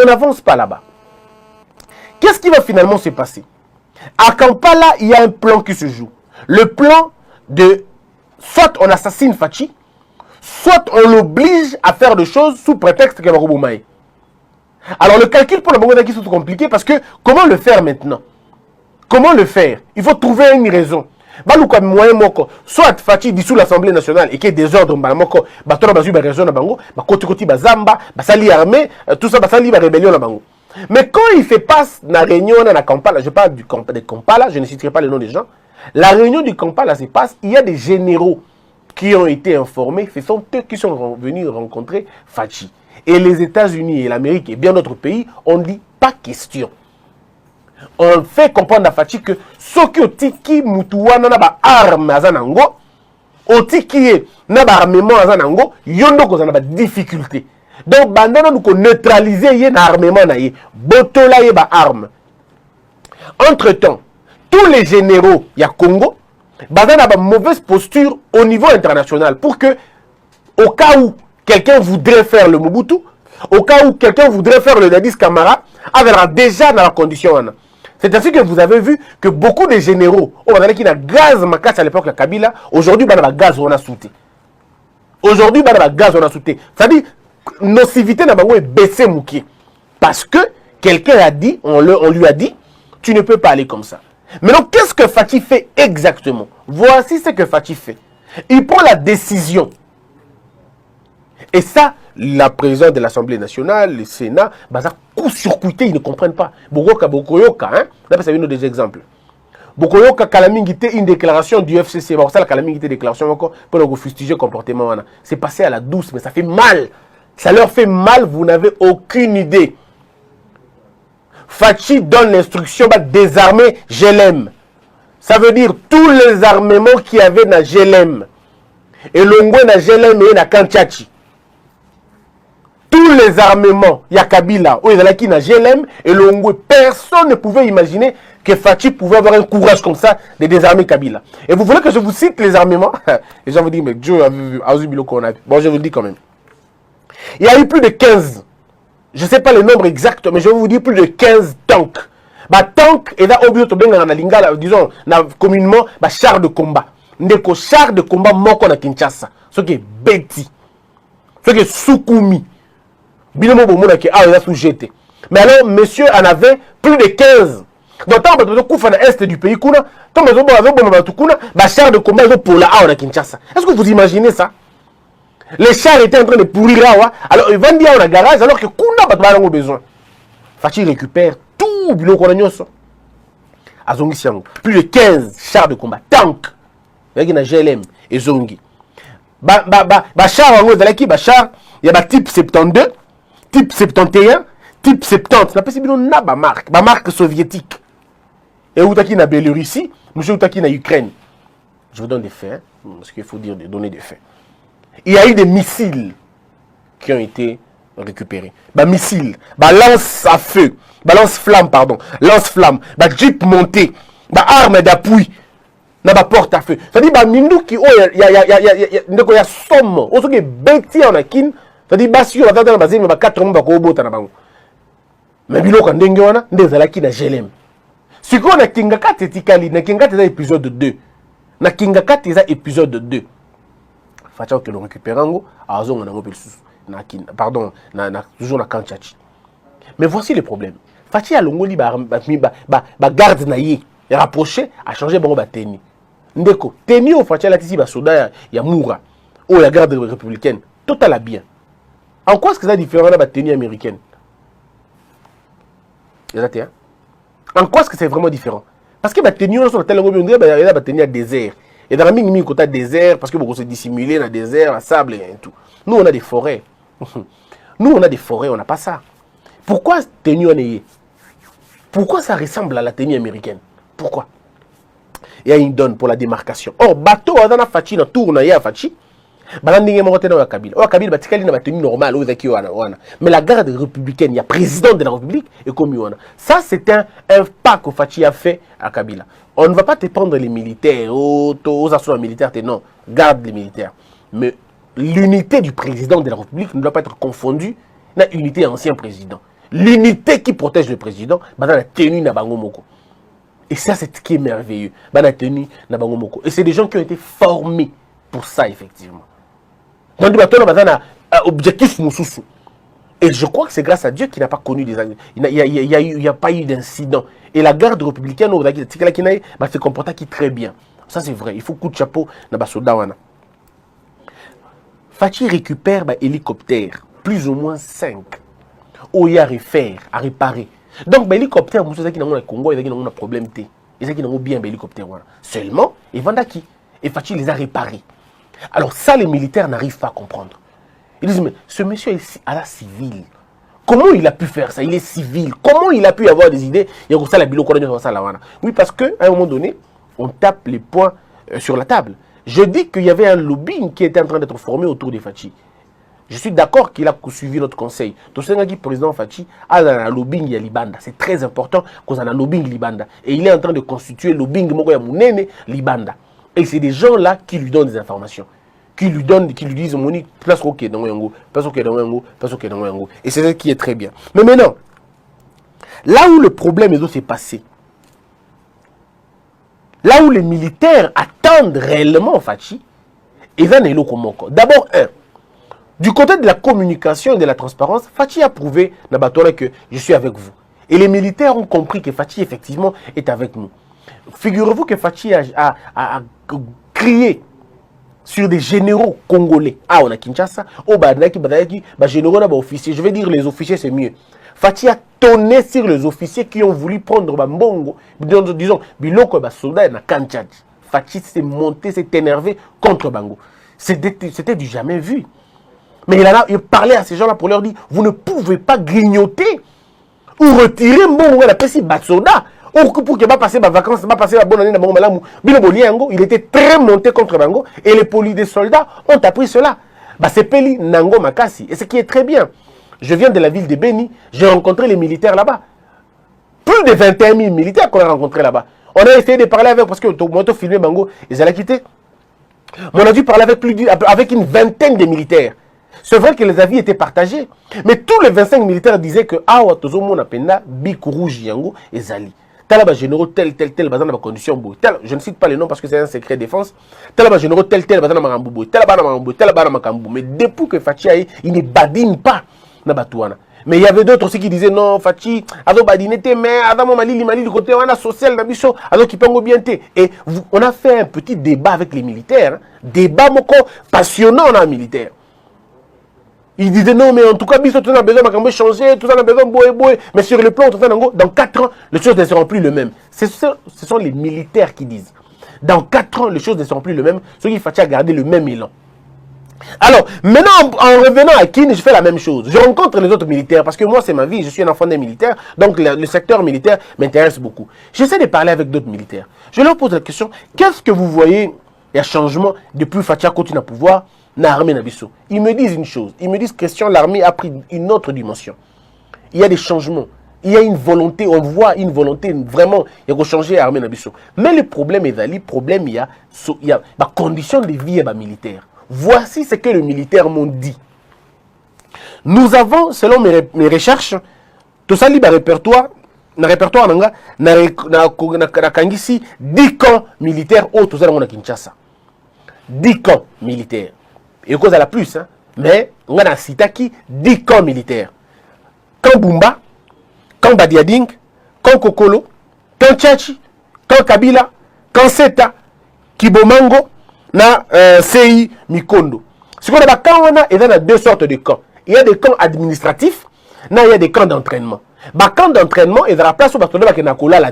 on n'avance pas là-bas. Qu'est-ce qui va finalement se passer? À Kampala, il y a un plan qui se joue. Le plan de soit on assassine Fachi, soit on l'oblige à faire des choses sous prétexte qu'il va reboumailler. Alors le calcul pour le Bango est tout compliqué parce que comment le faire maintenant? Comment le faire? Il faut trouver une raison. Soit Fachi dissout l'Assemblée nationale et qu'il y ait des ordres, raison tout ça, rébellion. Mais quand il fait passe la réunion dans la Kampala, je parle de Kampala, je ne citerai pas le nom des gens, la réunion du Kampala se passe, il y a des généraux qui ont été informés, ce sont eux qui sont venus rencontrer Fachi. Et les États-Unis et l'Amérique et bien d'autres pays ont dit pas question. On fait comprendre à Fachi que ce qui otiki mutuwana na ba arme azanango, otiki na ba armement azanango, yondo ko ba difficulté. Donc bandana nous ko neutraliser yé na armement na yé, botola yé ba arme. Entre-temps, tous les généraux ya Congo bandana ba mauvaise posture au niveau international pour que au cas où quelqu'un voudrait faire le Mobutu, au cas où quelqu'un voudrait faire le Dadis Camara, avait déjà dans la condition. C'est ainsi que vous avez vu que beaucoup de généraux, on a qui n'a gaz macasse à l'époque la Kabila, aujourd'hui on a gaz on a sauté. Aujourd'hui on a gaz on a sauté. C'est-à-dire nocivité n'a pas baissé mouki parce que quelqu'un a dit, on lui a dit, tu ne peux pas aller comme ça. Maintenant qu'est-ce que Fachi fait exactement? Voici ce que Fachi fait. Il prend la décision. Et ça, la présidente de l'Assemblée nationale, le Sénat, ça coup-circuité, ils ne comprennent pas. Bokoyoka, hein? Là, c'est une des exemples. Bokoyoka, Kalamingité, une déclaration du FCC. Ça, la Kalamingité, déclaration pour le fustiger comportement. C'est passé à la douce, mais ça fait mal. Ça leur fait mal, vous n'avez aucune idée. Fachi donne l'instruction de désarmer GLM. Ça veut dire tous les armements qu'il y avait dans GLM. Et l'ongwe dans GLM et dans Kanchachi. Tous les armements, il y a Kabila, où il y a qui n'a GLM et l'ongwe. Personne ne pouvait imaginer que Fachi pouvait avoir un courage comme ça de désarmer Kabila. Et vous voulez que je vous cite les armements? Les gens vous disent, mais Dieu a vu, bon, je vous le dis quand même. Il y a eu plus de 15, je ne sais pas le nombre exact, mais je vais vous dire plus de 15 tanks. Tank, et là, disons, communément, char de combat. Ndeko char de combat, moko na Kinshasa. Ce qui est Betty. Ce qui est Soukoumi. Binomo Bomona qui a sous-jeté. Mais alors, monsieur en avait plus de 15. Donc, tant que vous avez l'est du pays, tant que vous avez char de combat pour la A Kinshasa. Est-ce que vous imaginez ça? Les chars étaient en train de pourrir là. Alors, ils vendent dans le garage alors que Kuna n'a pas besoin. Fachi récupère tout le qu'on a plus de 15 chars de combat. Tank. Il y a GLM et Zongi. Char, il y a type 72, type 71, type 70. La marque soviétique. Et où est-ce qu'il y a Biélorussie, monsieur où est-ce qu'il y a Ukraine. Je vous donne des faits, parce qu'il faut dire donner des faits. Il y a eu des missiles qui ont été récupérés. Missiles, lance à feu, lance-flamme, pardon, lance-flamme, jeep monté, arme d'appui, porte à feu. C'est-à-dire, il y a somme, il y a bêtis en akin, c'est-à-dire, il y a 4 mois, mais il y a des GLM. Ce qu'on a Kingakat et Tikali, na Kingakat est épisode 2. Na Kingakat est épisode 2. Facha que nous récupérons à Zone pardon, toujours na Kanchachi. Mais voici le problème. Fachi a l'ongoli garde naïe, rapproché, a changé bon teni. Ndeko, teni au Fachi la tisi soda ya Moura, ou la garde républicaine, total bien. En quoi est-ce que ça différent de la teni américaine? En quoi est-ce que c'est vraiment différent? Parce que la tenue, on a la tenue à désert. Et dans la mine, il y a désert parce que beaucoup se dissimuler dans le désert, le sable et tout. Nous, on a des forêts. Nous, on a des forêts, on n'a pas ça. Pourquoi cette tenue on est? Pourquoi ça ressemble à la tenue américaine? Pourquoi? Il y a une donne pour la démarcation. Or, bateau, on a Fachi, on tourne à Fachi. Mais la garde républicaine, il y a président de la République et comme ça, c'est un pas que Fachi a fait à Kabila. On ne va pas te prendre les militaires, aux assaut militaires, non, garde les militaires. Mais l'unité du président de la République ne doit pas être confondue avec l'unité ancien président. l'unité qui protège le président, dans la tenue na bango moko. Et ça, c'est ce qui est merveilleux. Dans la tenue na bango moko. Et c'est des gens qui ont été formés pour ça, effectivement. Donc, on a un objectif moussoussou. Et je crois que c'est grâce à Dieu qu'il n'a pas connu des... Il n'y a pas eu d'incident. Et la garde républicaine, se comporte très bien. Ça, c'est vrai. Il faut coup de chapeau dans le soldat. Fachi récupère un hélicoptère, plus ou moins 5. Où il y a à refaire, à réparer. Donc, l'hélicoptère, vous savez qu'il y a un Congo, il y a un problème. Ils ont bien l'hélicoptère. Seulement, ils vendent qui? Et Fachi les a réparés. Alors, ça, les militaires n'arrivent pas à comprendre. Ils disent, mais ce monsieur est à la civile. Comment il a pu faire ça? Il est civil. Comment il a pu avoir des idées? Oui, parce qu'à un moment donné, on tape les points sur la table. Je dis qu'il y avait un lobbying qui était en train d'être formé autour de Fachi. Je suis d'accord qu'il a suivi notre conseil. Donc, c'est le président Fachi a un lobbying à Libanda. C'est très important qu'on ait un lobbying Libanda. Et il est en train de constituer le lobbying Libanda. Et c'est des gens-là qui lui donnent des informations. Qui lui disent, Moni, place ok dans Yango, place ok dans Yango, place ok dans Yango. Et c'est ça qui est très bien. Mais maintenant, là où le problème s'est passé, là où les militaires attendent réellement Fachi, d'abord, du côté de la communication et de la transparence, Fachi a prouvé que je suis avec vous. Et les militaires ont compris que Fachi, effectivement, est avec nous. Figurez-vous que Fachi a crié sur des généraux congolais. Ah, on a Kinshasa, généraux, officiers. Je vais dire les officiers, c'est mieux. Fachi a tonné sur les officiers qui ont voulu prendre Bambongo, disons, Biloko Basoda na Kanchad. Fachi s'est monté, s'est énervé contre Bango. C'était du jamais vu. Mais il parlait à ces gens-là pour leur dire, vous ne pouvez pas grignoter ou retirer Mbongo la Pessi Basoda. Pour qu'il ne pas passer ma vacances, pas passer la bonne année dans Bango Malamu. Il était très monté contre Bango et les soldats ont appris cela. C'est Peli Nango Makasi. Et ce qui est très bien. Je viens de la ville de Beni, j'ai rencontré les militaires là-bas. Plus de 21 000 militaires qu'on a rencontrés là-bas. On a essayé de parler avec, parce que moi, je filmé Bango, ils allaient quitter. Mais on a dû parler avec une vingtaine de militaires. C'est vrai que les avis étaient partagés. Mais tous les 25 militaires disaient que Awa Tozomo Napenda, Bikou Rouge Yango et Zali. Tel généraux, tel, bazan na condition beau. Je ne cite pas les noms parce que c'est un secret défense. Tel généraux, tel, bazan na Marambou, tel bazan Makambou. Mais depuis que Fachi aille, il ne badine pas na Batouana. Mais il y avait d'autres aussi qui disaient non, Fachi, ado badinete, mais Adamo Mali du côté, on a social, nabiso, ado qui pengo bien té. Et on a fait un petit débat avec les militaires. Débat moko passionnant dans les militaires. Il disait non, mais en tout cas, tout ça a besoin de changer, tout ça a besoin de boy. Mais sur le plan, dans 4 ans, les choses ne seront plus les mêmes. Ce sont les militaires qui disent. Dans 4 ans, les choses ne seront plus les mêmes. Ce qu'il faut garder le même élan. Alors, maintenant, en revenant à Kin, je fais la même chose. Je rencontre les autres militaires parce que moi, c'est ma vie. Je suis un enfant des militaires. Donc, le secteur militaire m'intéresse beaucoup. J'essaie de parler avec d'autres militaires. Je leur pose la question, qu'est-ce que vous voyez, il y a changement depuis Facha continue à pouvoir? Ils me disent une chose. Ils me disent que l'armée a pris une autre dimension. Il y a des changements. Il y a une volonté. On voit une volonté vraiment. Il y a changer l'armée Nabiso. Mais le problème est il y a la condition de vie militaire. Voici ce que les militaires m'ont dit. Nous avons, selon mes recherches, tout ça libre répertoire. Dans le répertoire, na kangisi 10 camps militaires au tout ça dans Kinshasa. 10 camps militaires. Et cause à la plus, hein. Mais on a cité 10 camps militaires. Camp Bumba, camp Badiading, camp Kokolo, camp Tchachi, camp Kabila, camp Seta, Kibomango, na CI Mikondo. Ce qu'on a camp, il y a 2 sortes de camps. Il y a des camps administratifs, il y a des camps d'entraînement. Camp d'entraînement, il y a la place où il y a la